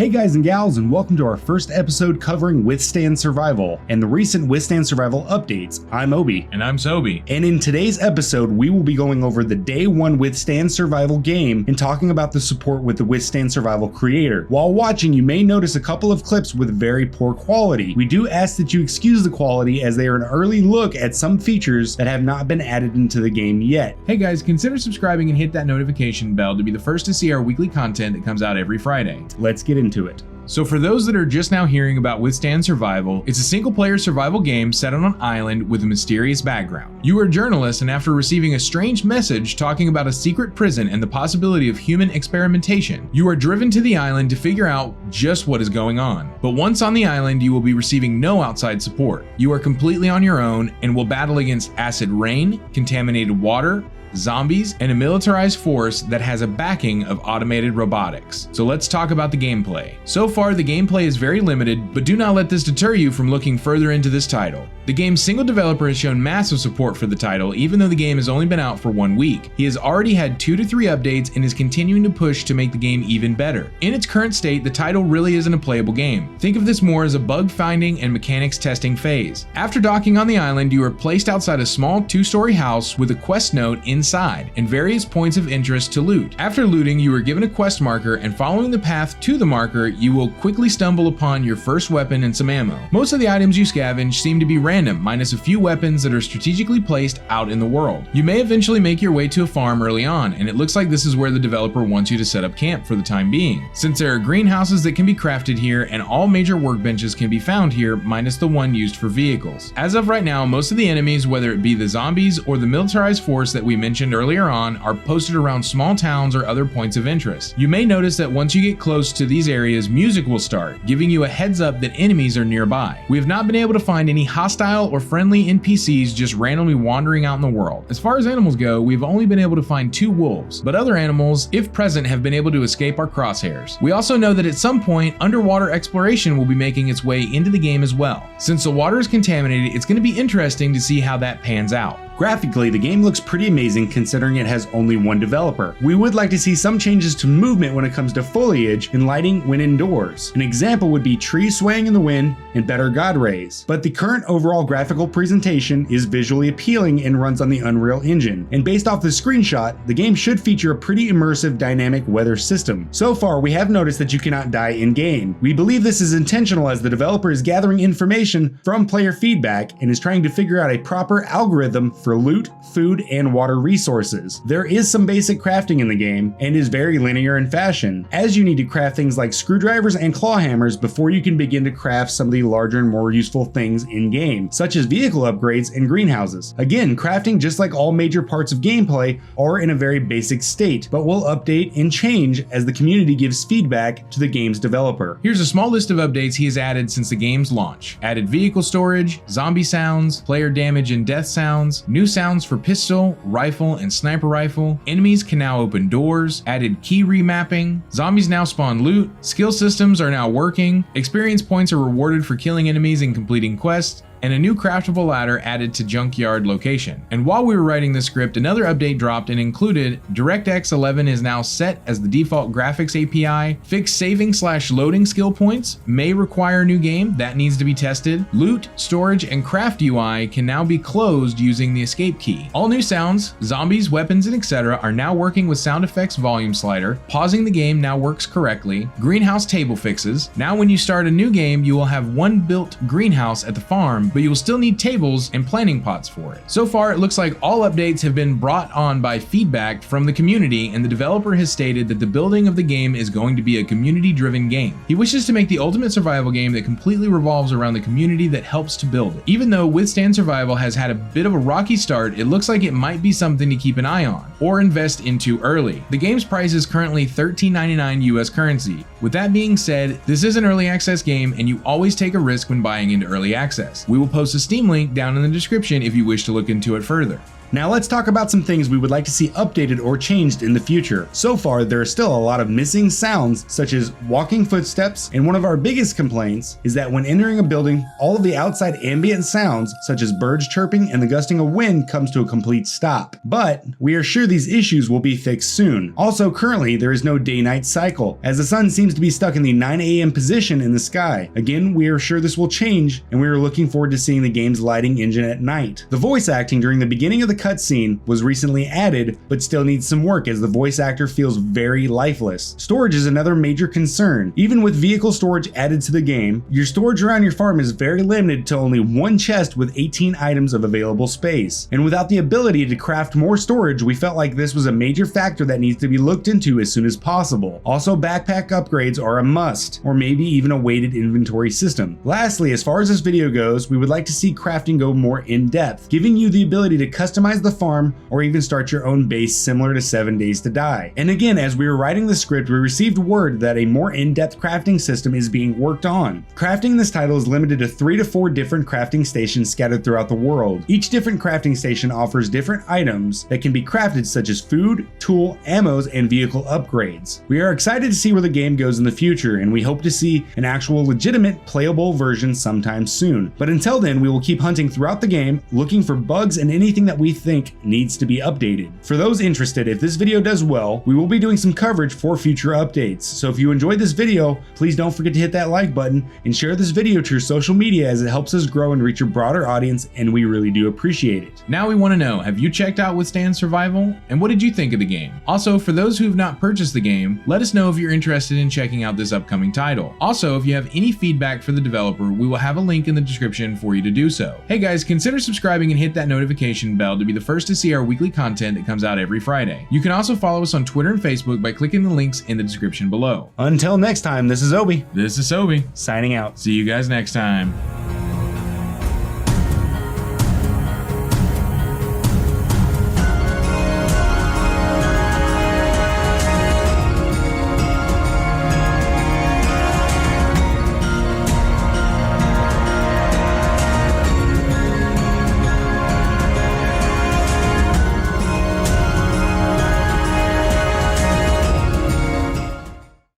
Hey guys and gals, and welcome to our first episode covering Withstand Survival and the recent Withstand Survival updates. I'm Obi. And I'm Sobi. And in today's episode, we will be going over the Day 1 Withstand Survival game and talking about the support with the Withstand Survival creator. While watching, you may notice a couple of clips with very poor quality. We do ask that you excuse the quality as they are an early look at some features that have not been added into the game yet. Hey guys, consider subscribing and hit that notification bell to be the first to see our weekly content that comes out every Friday. Let's get into it. So for those that are just now hearing about Withstand Survival, it's a single-player survival game set on an island with a mysterious background. You are a journalist, and after receiving a strange message talking about a secret prison and the possibility of human experimentation, you are driven to the island to figure out just what is going on. But once on the island, you will be receiving no outside support. You are completely on your own and will battle against acid rain, contaminated water, zombies, and a militarized force that has a backing of automated robotics. So let's talk about the gameplay. So far, the gameplay is very limited, but do not let this deter you from looking further into this title. The game's single developer has shown massive support for the title, even though the game has only been out for 1 week. He has already had 2 to 3 updates and is continuing to push to make the game even better. In its current state, the title really isn't a playable game. Think of this more as a bug finding and mechanics testing phase. After docking on the island, you are placed outside a small 2-story house with a quest note inside and various points of interest to loot. After looting, you are given a quest marker, and following the path to the marker, you will quickly stumble upon your first weapon and some ammo. Most of the items you scavenge seem to be random, minus a few weapons that are strategically placed out in the world. You may eventually make your way to a farm early on, and it looks like this is where the developer wants you to set up camp for the time being, since there are greenhouses that can be crafted here and all major workbenches can be found here minus the one used for vehicles. As of right now, most of the enemies, whether it be the zombies or the militarized force that we mentioned earlier on, are posted around small towns or other points of interest. You may notice that once you get close to these areas, music will start, giving you a heads up that enemies are nearby. We have not been able to find any hostile or friendly NPCs just randomly wandering out in the world. As far as animals go, we've only been able to find 2 wolves, but other animals, if present, have been able to escape our crosshairs. We also know that at some point, underwater exploration will be making its way into the game as well. Since the water is contaminated, it's going to be interesting to see how that pans out. Graphically, the game looks pretty amazing considering it has only 1 developer. We would like to see some changes to movement when it comes to foliage and lighting when indoors. An example would be trees swaying in the wind and better God rays. But the current overall graphical presentation is visually appealing and runs on the Unreal Engine. And based off the screenshot, the game should feature a pretty immersive dynamic weather system. So far, we have noticed that you cannot die in-game. We believe this is intentional as the developer is gathering information from player feedback and is trying to figure out a proper algorithm for loot, food, and water resources. There is some basic crafting in the game and is very linear in fashion, as you need to craft things like screwdrivers and claw hammers before you can begin to craft some of the larger and more useful things in-game, such as vehicle upgrades and greenhouses. Again, crafting, just like all major parts of gameplay, are in a very basic state, but will update and change as the community gives feedback to the game's developer. Here's a small list of updates he has added since the game's launch. Added vehicle storage, zombie sounds, player damage and death sounds, new sounds for pistol, rifle, and sniper rifle. Enemies can now open doors. Added key remapping. Zombies now spawn loot. Skill systems are now working. Experience points are rewarded for killing enemies and completing quests. And a new craftable ladder added to Junkyard location. And while we were writing this script, another update dropped and included DirectX 11 is now set as the default graphics API. Fixed saving/loading skill points may require a new game. That needs to be tested. Loot, storage, and craft UI can now be closed using the escape key. All new sounds, zombies, weapons, and etc. are now working with sound effects volume slider. Pausing the game now works correctly. Greenhouse table fixes. Now when you start a new game, you will have 1 built greenhouse at the farm, but you will still need tables and planting pots for it. So far, it looks like all updates have been brought on by feedback from the community, and the developer has stated that the building of the game is going to be a community-driven game. He wishes to make the ultimate survival game that completely revolves around the community that helps to build it. Even though Withstand Survival has had a bit of a rocky start, it looks like it might be something to keep an eye on, or invest into early. The game's price is currently $13.99 US currency. With that being said, this is an early access game, and you always take a risk when buying into early access. We will post a Steam link down in the description if you wish to look into it further. Now let's talk about some things we would like to see updated or changed in the future. So far, there are still a lot of missing sounds, such as walking footsteps, and one of our biggest complaints is that when entering a building, all of the outside ambient sounds, such as birds chirping and the gusting of wind, comes to a complete stop. But we are sure these issues will be fixed soon. Also, currently, there is no day-night cycle, as the sun seems to be stuck in the 9 a.m. position in the sky. Again, we are sure this will change, and we are looking forward to seeing the game's lighting engine at night. The voice acting during the beginning of the cutscene was recently added, but still needs some work as the voice actor feels very lifeless. Storage is another major concern. Even with vehicle storage added to the game, your storage around your farm is very limited to only one chest with 18 items of available space. And without the ability to craft more storage, we felt like this was a major factor that needs to be looked into as soon as possible. Also, backpack upgrades are a must, or maybe even a weighted inventory system. Lastly, as far as this video goes, we would like to see crafting go more in depth, giving you the ability to customize the farm or even start your own base similar to 7 Days to Die. And again, as we were writing the script, we received word that a more in-depth crafting system is being worked on. Crafting in this title is limited to 3 to 4 different crafting stations scattered throughout the world. Each different crafting station offers different items that can be crafted, such as food, tool, ammos, and vehicle upgrades. We are excited to see where the game goes in the future, and we hope to see an actual legitimate playable version sometime soon. But until then, we will keep hunting throughout the game, looking for bugs and anything that we think needs to be updated. For those interested, if this video does well, we will be doing some coverage for future updates. So if you enjoyed this video, please don't forget to hit that like button and share this video to your social media, as it helps us grow and reach a broader audience, and we really do appreciate it. Now we want to know, have you checked out Withstand Survival? And what did you think of the game? Also, for those who have not purchased the game, let us know if you're interested in checking out this upcoming title. Also, if you have any feedback for the developer, we will have a link in the description for you to do so. Hey guys, consider subscribing and hit that notification bell to be the first to see our weekly content that comes out every Friday. You can also follow us on Twitter and Facebook by clicking the links in the description below. Until next time, this is Obi. This is Sobi. Signing out. See you guys next time.